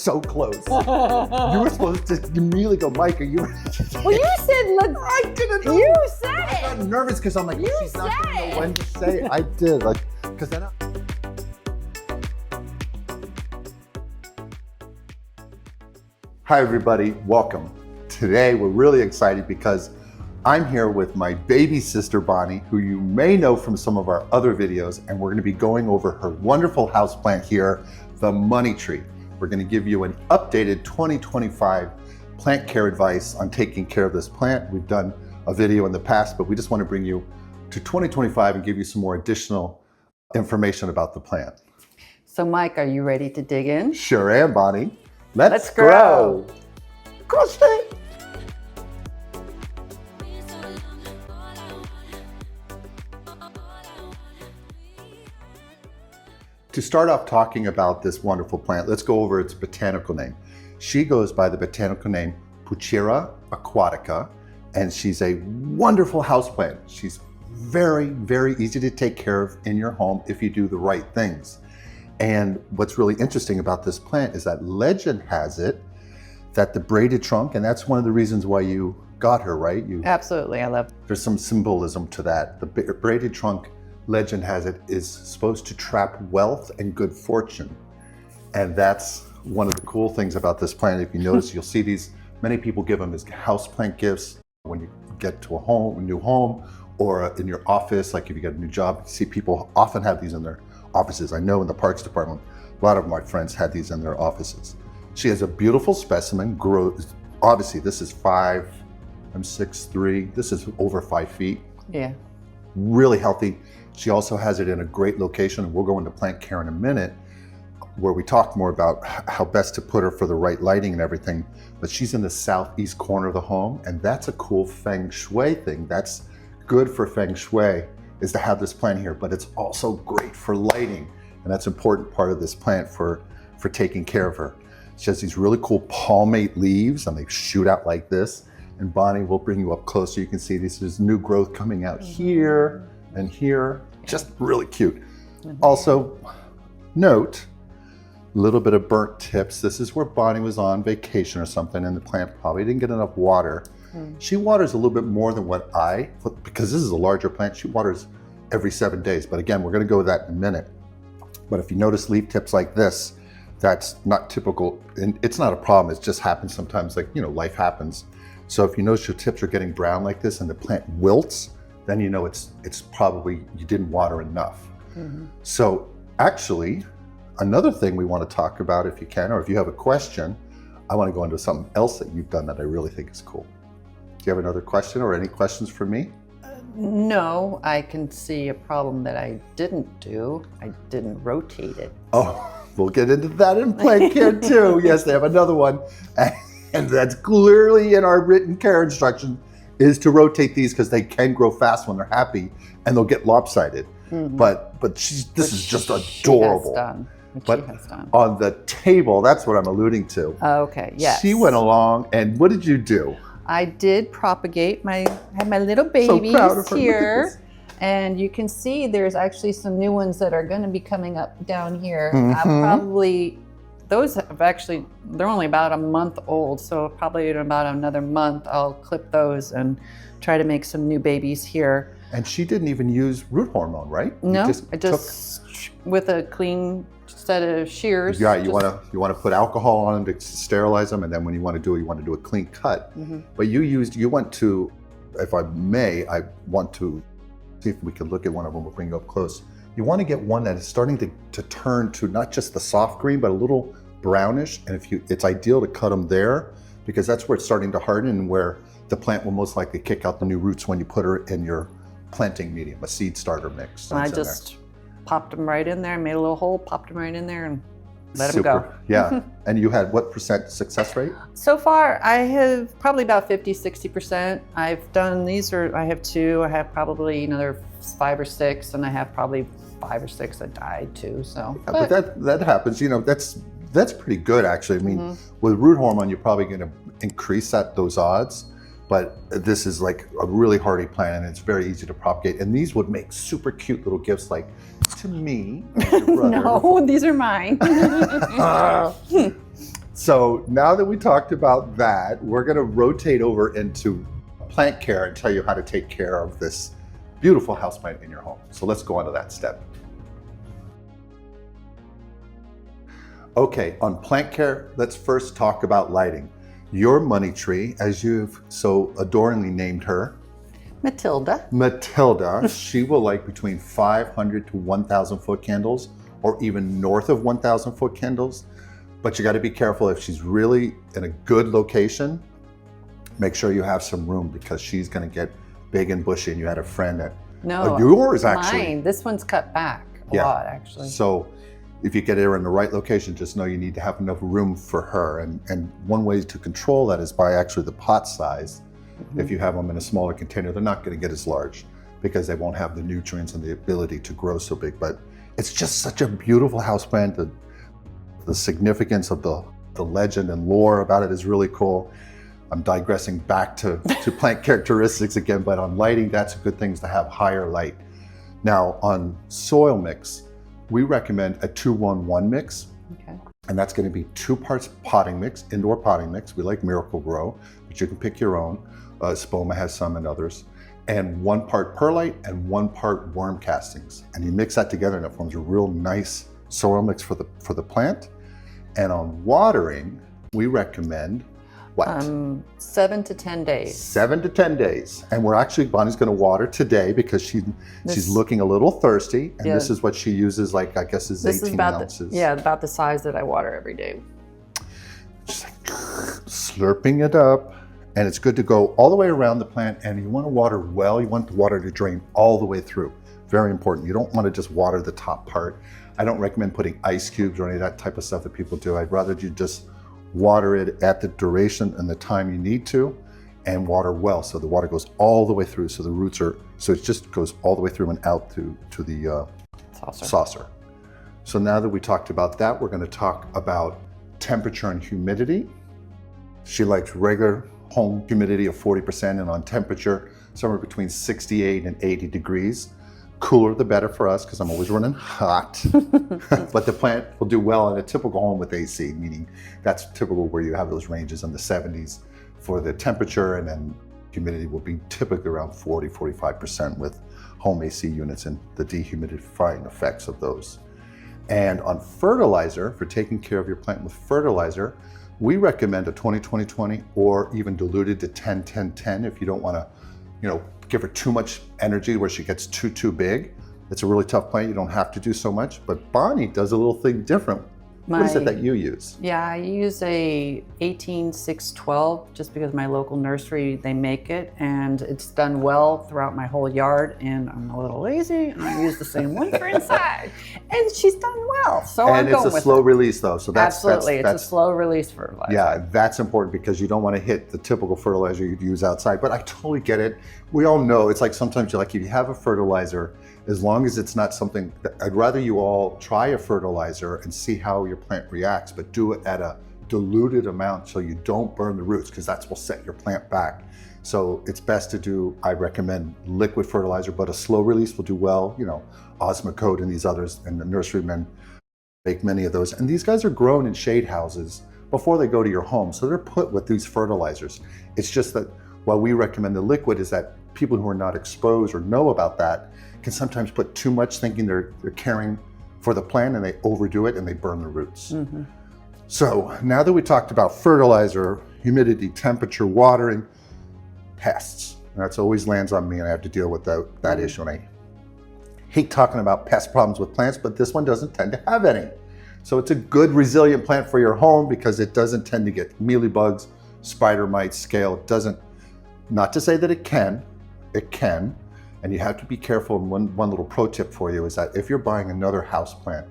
so close. You were supposed to immediately go, Mike, are you ready? Well, you said, look, I didn't know. you said I it. got nervous because I'm like, You she's not going to said know when to say it. I did, like, because then Hi, everybody. Welcome. Today, we're really excited because I'm here with my baby sister, Bonnie, who you may know from some of our other videos, and we're going to be going over her wonderful houseplant here, the money tree. We're going to give you an updated 2025 plant care advice on taking care of this plant. We've done a video in the past, but we just want to bring you to 2025 and give you some more additional information about the plant. So, Mike, are you ready to dig in? Sure am, Bonnie. Let's grow. Go straight. To start off talking about this wonderful plant, let's go over its botanical name. She goes by the botanical name Puchira Aquatica, and she's a wonderful houseplant. She's very, very easy to take care of in your home if you do the right things. And what's really interesting about this plant is that legend has it that the braided trunk, and that's one of the reasons why you got her, right? Absolutely, I love it. There's some symbolism to that. The braided trunk, legend has it, is supposed to trap wealth and good fortune. And that's one of the cool things about this plant. If you notice, you'll see these, many people give them as houseplant gifts when you get to a new home, or in your office, like if you get a new job, you see people often have these in their offices. I know in the Parks Department, a lot of my friends had these in their offices. She has a beautiful specimen, grows, obviously this is I'm 6'3", this is over 5 feet. Yeah. Really healthy. She also has it in a great location, and we'll go into plant care in a minute, where we talk more about how best to put her for the right lighting and everything. But she's in the southeast corner of the home, and that's a cool feng shui thing. That's good for feng shui, is to have this plant here, but it's also great for lighting. And that's an important part of this plant for taking care of her. She has these really cool palmate leaves, and they shoot out like this. And Bonnie will bring you up close so you can see this is new growth coming out here and here. Just really cute. Also, note, a little bit of burnt tips. This is where Bonnie was on vacation or something, and the plant probably didn't get enough water. She waters a little bit more than what because this is a larger plant, she waters every 7 days. But again, we're gonna go with that in a minute. But if you notice leaf tips like this, that's not typical, and it's not a problem, it just happens sometimes, like, life happens. So if you notice your tips are getting brown like this and the plant wilts, then you know it's probably you didn't water enough. So actually, another thing we want to talk about, if you can, or if you have a question, I want to go into something else that you've done that I really think is cool. Do you have another question or any questions for me? No, I can see a problem that I didn't do. I didn't rotate it. Oh, we'll get into that in plant care too. Yes, they have another one. And that's clearly in our written care instruction, is to rotate these because they can grow fast when they're happy and they'll get lopsided. But this is just adorable. She has done. On the table, that's what I'm alluding to. Okay, yes. She went along, and what did you do? I did propagate had my little babies here. And you can see there's actually some new ones that are going to be coming up down here. Those have actually, they're only about a month old, so probably in about another month, I'll clip those and try to make some new babies here. And she didn't even use root hormone, right? No, I just with a clean set of shears. Yeah, you want to put alcohol on them to sterilize them, and then when you want to do a clean cut. But you went to, if I may, I want to see if we can look at one of them. We'll bring you up close. You want to get one that is starting to turn to not just the soft green, but a little brownish. And it's ideal to cut them there, because that's where it's starting to harden and where the plant will most likely kick out the new roots when you put her in your planting medium, a seed starter mix. And I just popped them right in there, made a little hole, popped them right in there, and let them go. Yeah. And you had what % success rate? So far, I have probably about 50–60%. I've done these, I have 2. I have probably another 5 or 6, and I have probably 5 or 6 that died too. So, yeah, but that happens. That's pretty good, actually. I mean, with root hormone, you're probably going to increase those odds. But this is like a really hardy plant, and it's very easy to propagate. And these would make super cute little gifts, like to me, and your brother. No, these are mine. So now that we talked about that, we're going to rotate over into plant care and tell you how to take care of this beautiful houseplant in your home. So let's go on to that step. Okay, on plant care, let's first talk about lighting. Your money tree, as you've so adoringly named her, Matilda, she will like between 500 to 1,000 foot candles, or even north of 1,000 foot candles. But you got to be careful if she's really in a good location. Make sure you have some room because she's going to get big and bushy. And you had a friend that yours actually. Mine. This one's cut back a lot actually. So if you get her in the right location, just know you need to have enough room for her. And one way to control that is by actually the pot size. If you have them in a smaller container, they're not going to get as large because they won't have the nutrients and the ability to grow so big. But it's just such a beautiful houseplant. The significance of the legend and lore about it is really cool. I'm digressing back to plant characteristics again, but on lighting, that's a good thing is to have higher light. Now on soil mix, we recommend a 2-1-1 mix. Okay. And that's going to be 2 parts potting mix, indoor potting mix. We like Miracle Grow, but you can pick your own. Spoma has some and others. And 1 part perlite and 1 part worm castings. And you mix that together and it forms a real nice soil mix for the plant. And on watering, we recommend what? 7 to 10 days. 7 to 10 days. And we're actually, Bonnie's going to water today because she's looking a little thirsty. And this is what she uses, like, I guess is 18 ounces. About the size that I water every day. Just like slurping it up. And it's good to go all the way around the plant. And you want to water well. You want the water to drain all the way through. Very important. You don't want to just water the top part. I don't recommend putting ice cubes or any of that type of stuff that people do. I'd rather you just water it at the duration and the time you need to, and water well. So the water goes all the way through. So the roots so it just goes all the way through and out to the saucer. So now that we talked about that, we're going to talk about temperature and humidity. She likes regular home humidity of 40% and on temperature somewhere between 68 and 80 degrees. Cooler the better for us because I'm always running hot. But the plant will do well in a typical home with AC, meaning that's typical where you have those ranges in the 70s for the temperature, and then humidity will be typically around 40-45% with home AC units and the dehumidifying effects of those. And on fertilizer, for taking care of your plant with fertilizer, we recommend a 20-20-20 or even diluted to 10-10-10 if you don't want to, give her too much energy where she gets too big. It's a really tough plant. You don't have to do so much, but Bonnie does a little thing different. What is it that you use? Yeah, I use a 18-6-12 just because my local nursery, they make it, and it's done well throughout my whole yard, and I'm a little lazy and I use the same one for inside, and she's done well. So I'm going with it. And it's a slow release though, so that's absolutely it's a slow release fertilizer. Yeah, that's important because you don't want to hit the typical fertilizer you'd use outside. But I totally get it. We all know it's like sometimes you're like, if you have a fertilizer, as long as it's not something that, I'd rather you all try a fertilizer and see how your plant reacts, but do it at a diluted amount so you don't burn the roots, because that's what will set your plant back. So it's best to do, I recommend liquid fertilizer, but a slow release will do well. Osmocote and these others, and the nurserymen make many of those. And these guys are grown in shade houses before they go to your home. So they're put with these fertilizers. It's just that while we recommend the liquid, is that people who are not exposed or know about that can sometimes put too much thinking they're caring for the plant, and they overdo it and they burn the roots. Mm-hmm. So now that we talked about fertilizer, humidity, temperature, watering, pests, that's always lands on me and I have to deal with that issue. And I hate talking about pest problems with plants, but this one doesn't tend to have any. So it's a good resilient plant for your home because it doesn't tend to get mealybugs, spider mites, scale. It doesn't, not to say that it can, and you have to be careful. And one little pro tip for you is that if you're buying another house plant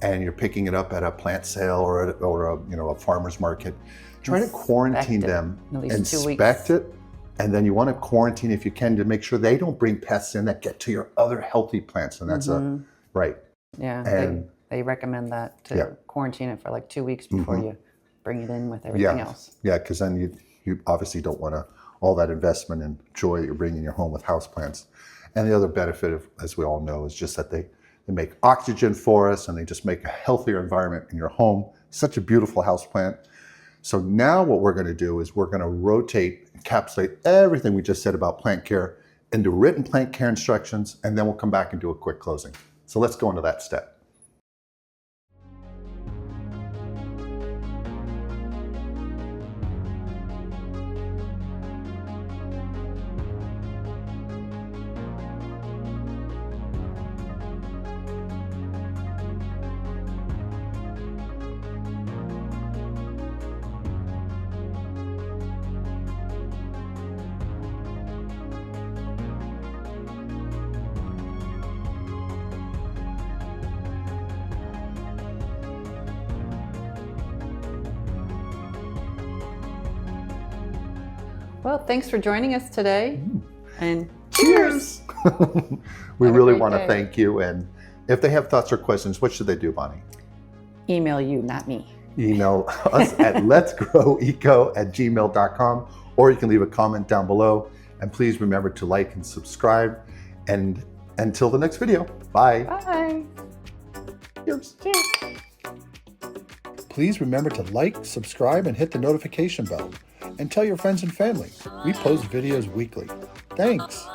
and you're picking it up at a plant sale or a farmer's market, try to quarantine them, inspect it, and then you want to quarantine if you can to make sure they don't bring pests in that get to your other healthy plants. And that's right. Yeah, and they recommend that to quarantine it for like 2 weeks before you bring it in with everything else. Yeah, because then you obviously don't want all that investment and joy you're bringing your home with houseplants. And the other benefit, as we all know, is just that they make oxygen for us, and they just make a healthier environment in your home. Such a beautiful houseplant. So now what we're going to do is we're going to rotate, encapsulate everything we just said about plant care into written plant care instructions, and then we'll come back and do a quick closing. So let's go into that step. Well, thanks for joining us today. And cheers! We Have a really great want to day. thank you. And if they have thoughts or questions, what should they do, Bonnie? Email you, not me. Email us at letsgroweco@gmail.com, or you can leave a comment down below. And please remember to like and subscribe. And until the next video, bye. Bye. Cheers. Cheers. Please remember to like, subscribe, and hit the notification bell. And tell your friends and family. We post videos weekly. Thanks.